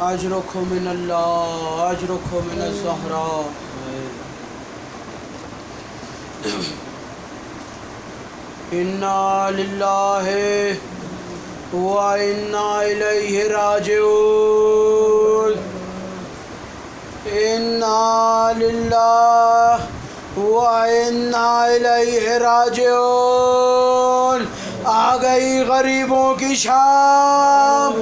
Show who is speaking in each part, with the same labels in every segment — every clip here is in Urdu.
Speaker 1: اجرکم من اللہ اجرکم من الزہراء. انا للہ و انا الیہ راجعون. انا للہ و انا الیہ راجعون. آ گئی غریبوں کی شام.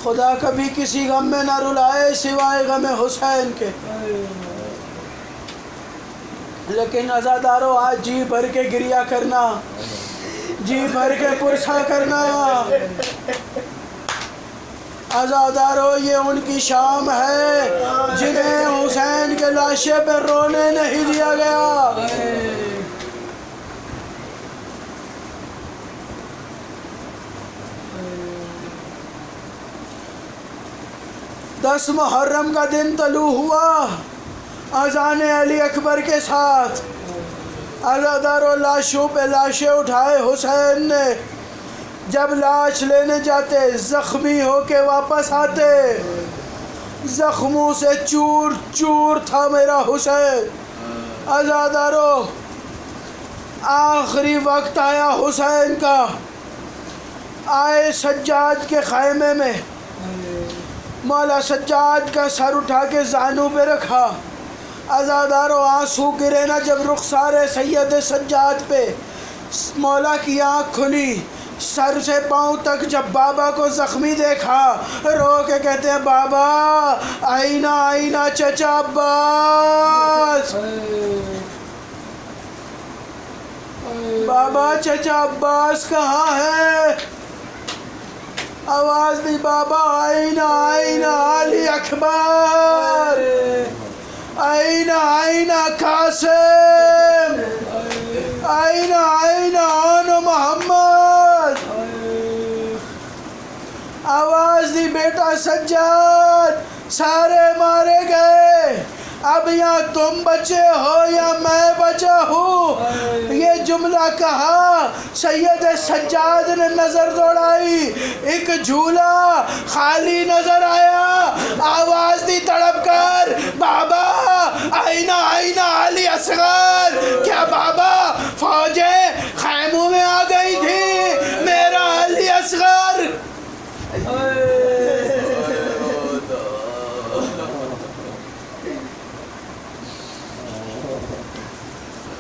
Speaker 1: خدا کبھی کسی غم میں نہ رلائے سوائے غم حسین کے. لیکن عزادارو آج جی بھر کے گریا کرنا، جی بھر کے پرسا کرنا. عزادارو یہ ان کی شام ہے جنہیں حسین کے لاشے پہ رونے نہیں دیا گیا. 10 محرم کا دن طلوع ہوا اذان علی اکبر کے ساتھ. عزادارو لاشوں پہ لاشیں اٹھائے حسین نے. جب لاش لینے جاتے زخمی ہو کے واپس آتے. زخموں سے چور چور تھا میرا حسین. عزادارو آخری وقت آیا حسین کا. آئے سجاد کے خیمے میں. مولا سجاد کا سر اٹھا کے زانوں پہ رکھا. عزادارو آنسو گرے نا جب رخسار سید سجاد پہ. مولا کی آنکھ کھلی. سر سے پاؤں تک جب بابا کو زخمی دیکھا رو کے کہتے ہیں بابا آئینہ آئینہ چچا عباس. بابا چچا عباس کہاں ہے؟ آواز دی بابا آئینہ آئینہ علی اکبر. آئینہ آئینہ قاسم. آئینہ آئینہ آنو محمد. آواز دی بیٹا سجاد سارے مارے گئے. اب یا تم بچے ہو یا میں بچا ہوں. یہ جملہ کہا سید سجاد نے نظر دوڑائی. ایک جھولا خالی نظر آیا. آواز دی تڑپ کر بابا آئینہ آئینہ علی اصغر. کیا بابا فوجیں خیموں میں آ گئی تھی؟ میرا علی اصغر.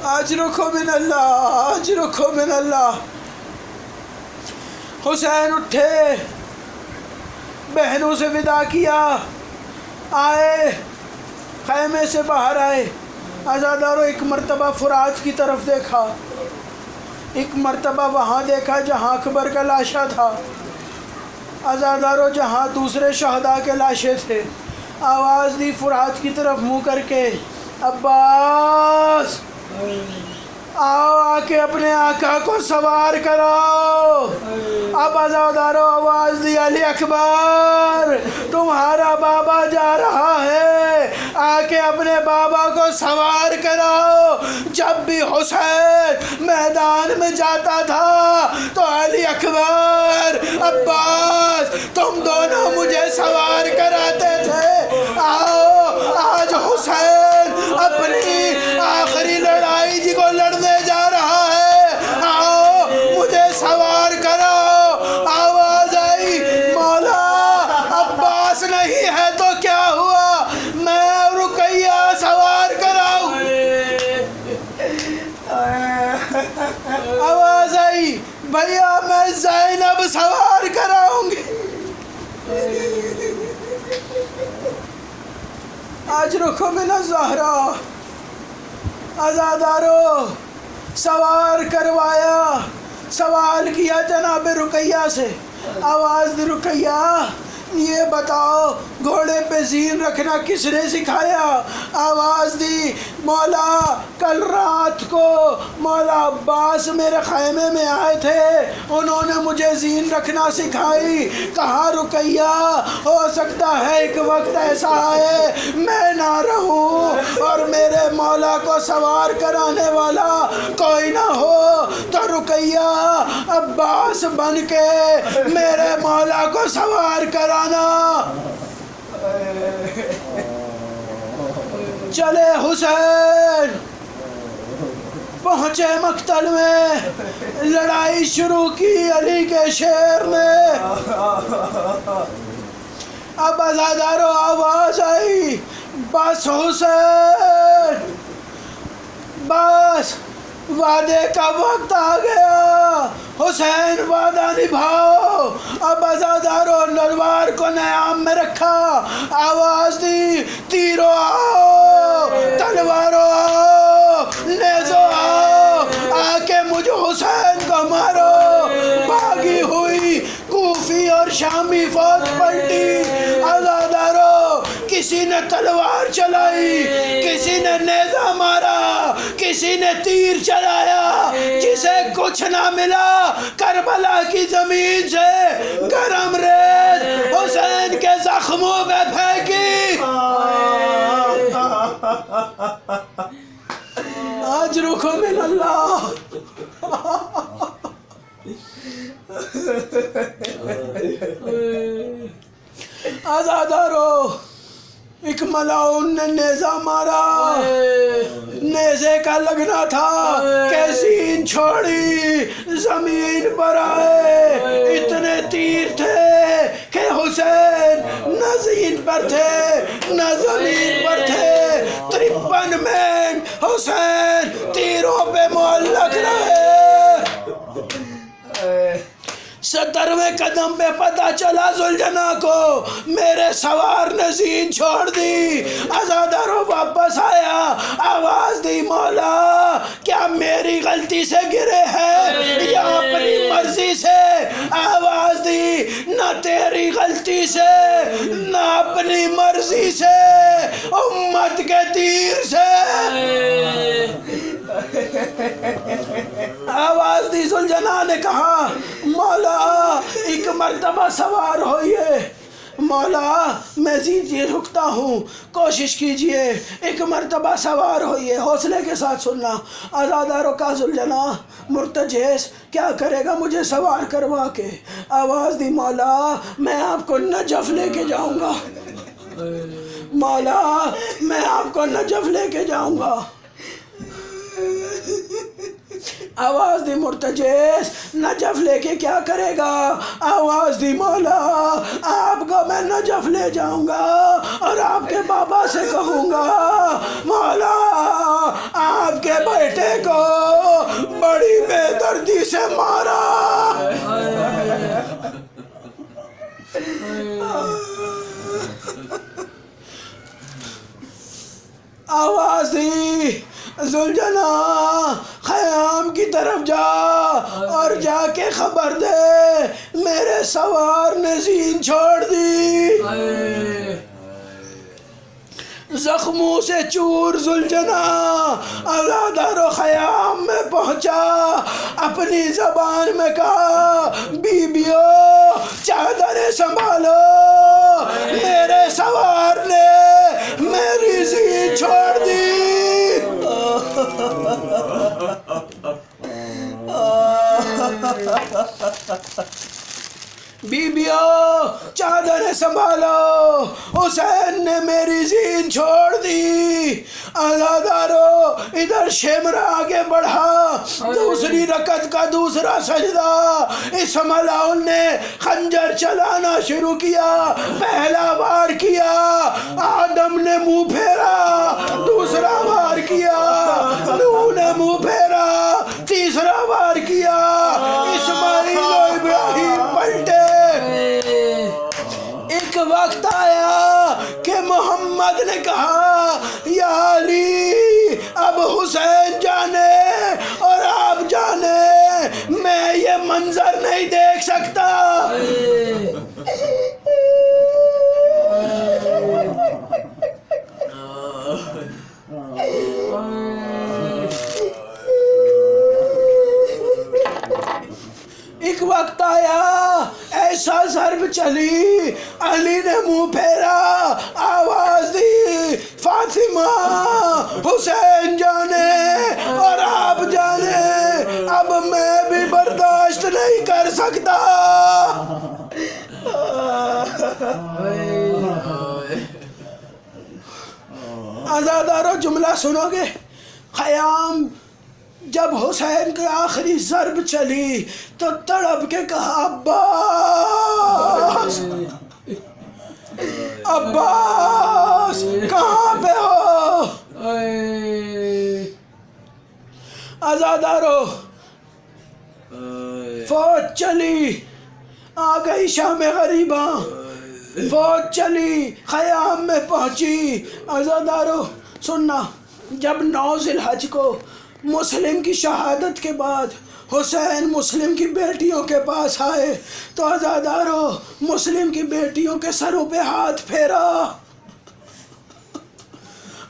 Speaker 1: اجرکم من اللہ اجرکم من اللہ. حسین اٹھے، بہنوں سے ودا کیا، آئے خیمے سے باہر آئے. عزادارو ایک مرتبہ فرات کی طرف دیکھا. ایک مرتبہ وہاں دیکھا جہاں اکبر کا لاشا تھا. عزادارو جہاں دوسرے شہداء کے لاشے تھے. آواز دی فرات کی طرف منہ کر کے عباس آؤ آ کے اپنے آقا کو سوار کراؤ. اب عزادارو آواز دی علی اکبر تمہارا بابا جا رہا ہے، آ کے اپنے بابا کو سوار کراؤ. جب بھی حسین میدان میں جاتا تھا تو علی اکبر عباس تم دونوں مجھے سوار کراتے تھے. آؤ آج حسین اپنی آخری لڑائی جی کو لڑنے جا رہا ہے. آؤ مجھے سوار کراؤ. آواز آئی مولا عباس نہیں ہے تو کیا ہوا، میں رقیہ سوار کراؤں. آواز آئی بھیا میں زینب سوار کراؤں گی. اجرکم من الزہراء. عزادارو سوار کروایا. سوال کیا جناب رقیہ سے. آواز دی رقیہ یہ بتاؤ گھوڑے پہ زین رکھنا کس نے سکھایا؟ آواز دی مولا کل رات کو مولا عباس میرے خیمے میں آئے تھے، انہوں نے مجھے زین رکھنا سکھائی. کہا رقیہ ہو سکتا ہے ایک وقت ایسا آئے میں نہ رہوں اور میرے مولا کو سوار کرانے والا کوئی نہ عباس بن کے میرے مولا کو سوار کرانا۔ چلے حسین، پہنچے مقتل میں، لڑائی شروع کی علی کے شیر نے۔ اب ازادارو آواز آئی، بس حسین بس، وعدے کا وقت آ گیا، حسین وعدہ نبھاؤ۔ اب ازادارو تلوار کو نیام میں رکھا، آواز دی، تیرو آؤ، تلوارو آؤ، نیزو آؤ، آ کے مجھ حسین کو مارو۔ بھاگی ہوئی کوفی اور شامی فوج پلٹی، ازادارو کسی نے تلوار چلائی، کسی نے نیزہ مارا، کسی نے تیر چلایا، جسے کچھ نہ ملا کربلا کی زمین سے گرم ریت حسین کے زخموں پہ پھینکی۔ اجرکم من اللہ۔ آزادارو، ایک ملاؤن نے نیزہ مارا، نیزے کا لگنا تھا کہ زین چھوڑی، زمین پر آئے، اتنے تیر تھے کہ حسین نہ زین پر تھے نہ زمین پر تھے، 53 مین حسین تیروں پہ معلق رہے۔ 70ویں قدم پہ پتہ چلا ذوالجناح کو، میرے سوار نے زین چھوڑ دی۔ ازادارو واپس آیا، آواز دی، مولا کیا میری غلطی سے گرے ہیں یا اپنی مرضی سے؟ آواز دی، نہ تیری غلطی سے نہ اپنی مرضی سے، امت کے تیر سے۔ آواز دی، ذوالجناح نے کہا، مولا ایک مرتبہ سوار ہوئیے، مولا میں جی رکتا ہوں، کوشش کیجئے، ایک مرتبہ سوار ہوئیے، حوصلے کے ساتھ سننا۔ آزادارو کا ذوالجناح مرتجیس کیا کرے گا مجھے سوار کروا کے؟ آواز دی، مولا میں آپ کو نجف لے کے جاؤں گا، مولا میں آپ کو نجف لے کے جاؤں گا۔ آواز دی، مرتجیس نجف لے کے کیا کرے گا؟ آواز دی، مولا آپ کو میں نجف لے جاؤں گا اور آپ کے بابا سے کہوں گا، مولا آپ کے بیٹے کو بڑی بے دردی سے مارا۔ آواز دی، ذوالجناح خیام کی طرف جا اور جا کے خبر دے میرے سوار نے زین چھوڑ دی۔ زخموں سے چور ذوالجناح ازادارو خیام میں پہنچا، اپنی زبان میں کہا، بیبیو چادریں سنبھالو، میرے سوار نے میری زین چھوڑ دی۔ بیبیو چادریں سنبھالو، حسین نے میری زین چھوڑ دی۔ آزادارو ادھر شمر آگے بڑھا، دوسری رکعت کا دوسرا سجدہ، اس ملاؤن نے خنجر چلانا شروع کیا، پہلا وار کیا، آدم نے منہ پھیرا، دوسرا وار کیا، نوح نے منہ پھیرا، تیسرا وار کیا، اسماعیل و ابراہیم پلٹے۔ ایک وقت آیا کہ محمد نے کہا، یا علی اب حسین جانے اور آپ جانے، میں یہ منظر نہیں دیکھ سکتا۔ ایک وقت آیا ایسا ضرب چلی، علی نے منہ پھیرا، آواز دی، فاطمہ حسین جانے اور آپ جانے۔ اب میں بھی برداشت نہیں کر سکتا۔ عزادارو جملہ سنو گے؟ خیام جب حسین کی آخری ضرب چلی تو تڑپ کے کہا عباس، عباس کہاں پہ ہو؟ عزادارو فوج چلی، آ گئی شام غریباں، فوج چلی خیام میں پہنچی۔ عزادارو سننا، جب 9 ذی الحج کو مسلم کی شہادت کے بعد حسین مسلم کی بیٹیوں کے پاس آئے تو عزادارو مسلم کی بیٹیوں کے سروں پہ ہاتھ پھیرا۔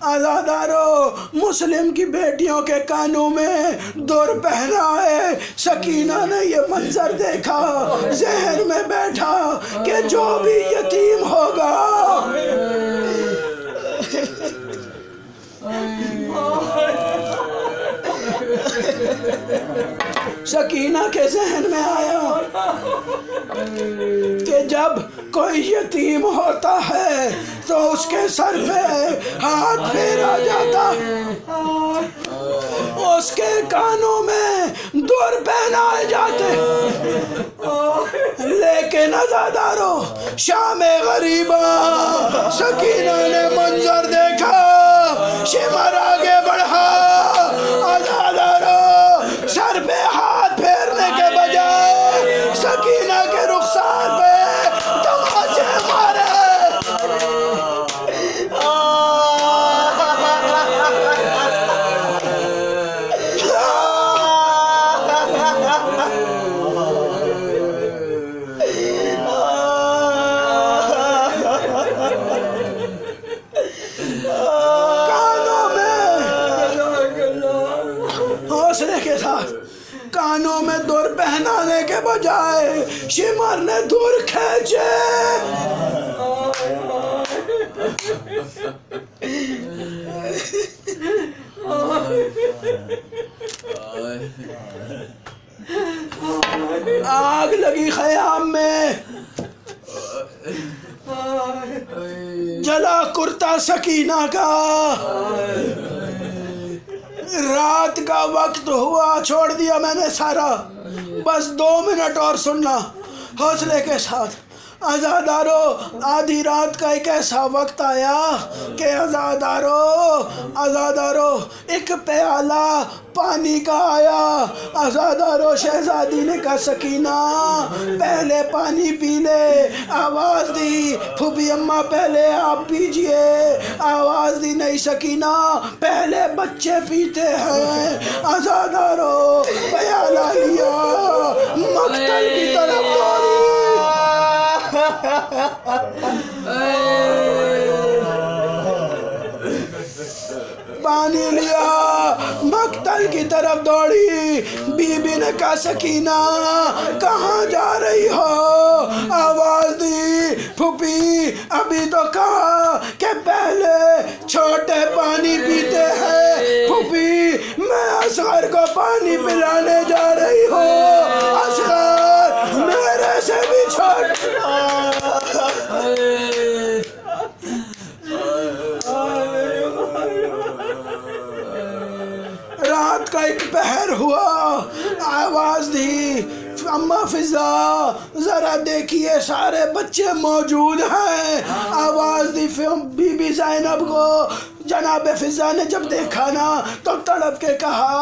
Speaker 1: عزادارو مسلم کی بیٹیوں کے کانوں میں در پہنائے۔ سکینہ نے یہ منظر دیکھا، ذہن میں بیٹھا کہ جو بھی یتیم ہوگا سکینہ کے ذہن میں آیا کہ جب کوئی یتیم ہوتا ہے تو اس کے سر پہ ہاتھ پھیرا جاتا ہے، اس کے کانوں میں در پہنائے جاتے، لیکن عزادارو شام غریباں سکینہ نے منظر دیکھا، شمر آگے بڑھا۔ عزادارو سر پہ ہاتھ پھیرنے کے بجائے سکینہ کے رخسار پہ تماچے مارے۔ کانوں میں دور پہنانے کے بجائے شمر نے دور کھینچے۔ آگ لگی خیام میں، جلا کرتا سکینہ کا۔ رات کا وقت ہوا، چھوڑ دیا میں نے سارا، بس 2 منٹ اور سننا حوصلے کے ساتھ۔ عزادارو آدھی رات کا ایک ایسا وقت آیا کہ عزادارو ایک پیالہ پانی کا آیا۔ عزادارو شہزادی نے کہا سکینہ پہلے پانی پی لے، آواز دی پھوپھی اماں پہلے آپ پیجئے، آواز دی نہیں سکینہ پہلے بچے پیتے ہیں۔ عزادارو پیالہ لیا، مقتل کی طرف دوڑی، پانی لیا، مقتل کی طرف دوڑی۔ بی بی نے کہا سکینہ کہاں جا رہی ہو؟ آواز دی پھوپھی ابھی تو کہا کہ پہلے چھوٹے پانی پیتے ہیں، پھوپھی میں اصغر کو پانی پلانے جا رہی ہوں، اصغر میرے سے بھی چھوٹا۔ رات کا ایک پہر ہوا، آواز دی اماں فضا ذرا دیکھیے سارے بچے موجود ہیں۔ آواز دی بی بی زینب کو جناب فضا نے جب دیکھا نا تو تڑپ کے کہا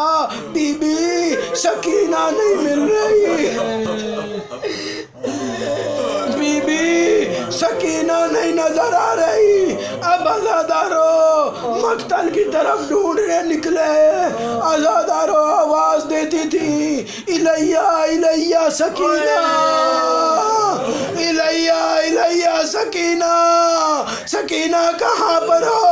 Speaker 1: بی بی سکینہ نہیں مل رہی، بی بی سکینہ نہیں نظر آ رہی۔ اب عزادارو مقتل کی طرف ڈھونڈنے نکلے۔ عزادارو آواز دیتی تھی الیہ الیہ سکینہ، الیہ الیہ سکینہ، سکینہ کہاں پر ہو؟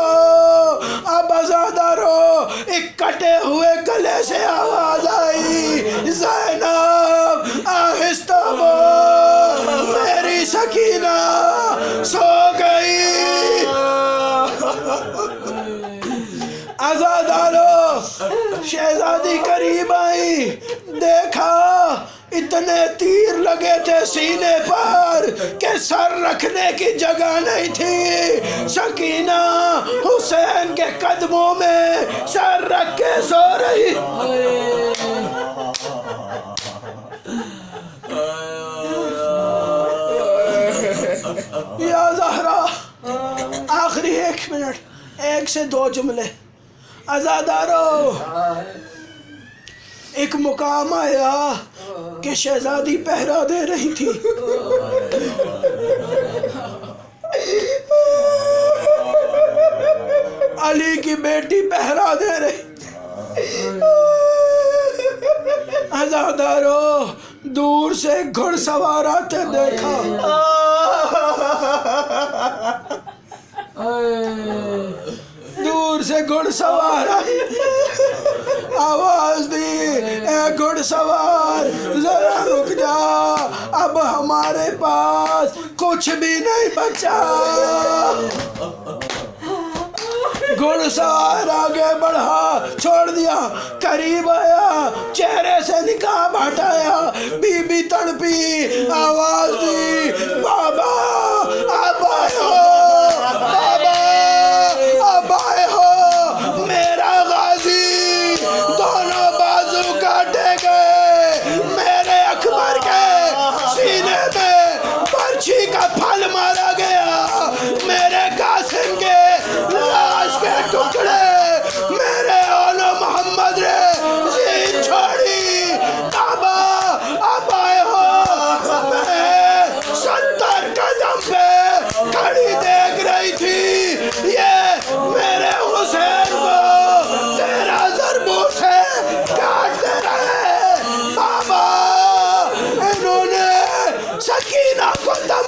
Speaker 1: اب عزادارو ایک کٹے ہوئے گلے سے آواز آئی زینب آہستہ بول، میری سکینہ سو گئی۔ عزادارو شہزادی قریب آئی، دیکھا اتنے تیر لگے تھے سینے پر کہ سر رکھنے کی جگہ نہیں تھی۔ سکینہ حسین کے قدموں میں سر رکھ کے سو رہی۔ یا زہرا، آخری 1 منٹ، 1 سے 2 جملے۔ عزادارو، ایک مقام آیا کہ شہزادی پہرا دے رہی تھی۔ علی کی بیٹی پہرا دے رہی۔ عزادارو، دور سے گھڑ سوار آتے دیکھا۔ دور سے گھڑ سوار آواز دی، اے گھڑ سوار ذرا رک جا، اب ہمارے پاس کچھ بھی نہیں بچا۔ گھڑ سوار آگے بڑھا، چھوڑ دیا، قریب آیا، چہرے سے نقاب ہٹایا، بی بی تڑپی، آواز دی، بابا اب آئے ہو، بابا اب آئے ہو، میرا غازی دونوں بازو کاٹے گئے، میرے اکبر کے سینے میں پرچھی کا پھل مارا گیا، میرے قاسم کے لاش کے ٹکڑے میرے اولو محمد نے زین چھوڑی۔ بابا اب آئے ہو، میں 70 قدم پہ کھڑی دیکھ رہی تھی، یہ میرے حسین کو تیرا ضربوں سے کاٹتے رہے۔ بابا انہوں نے سکینہ کو
Speaker 2: دن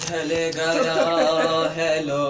Speaker 2: ڈھل گیا ہے لو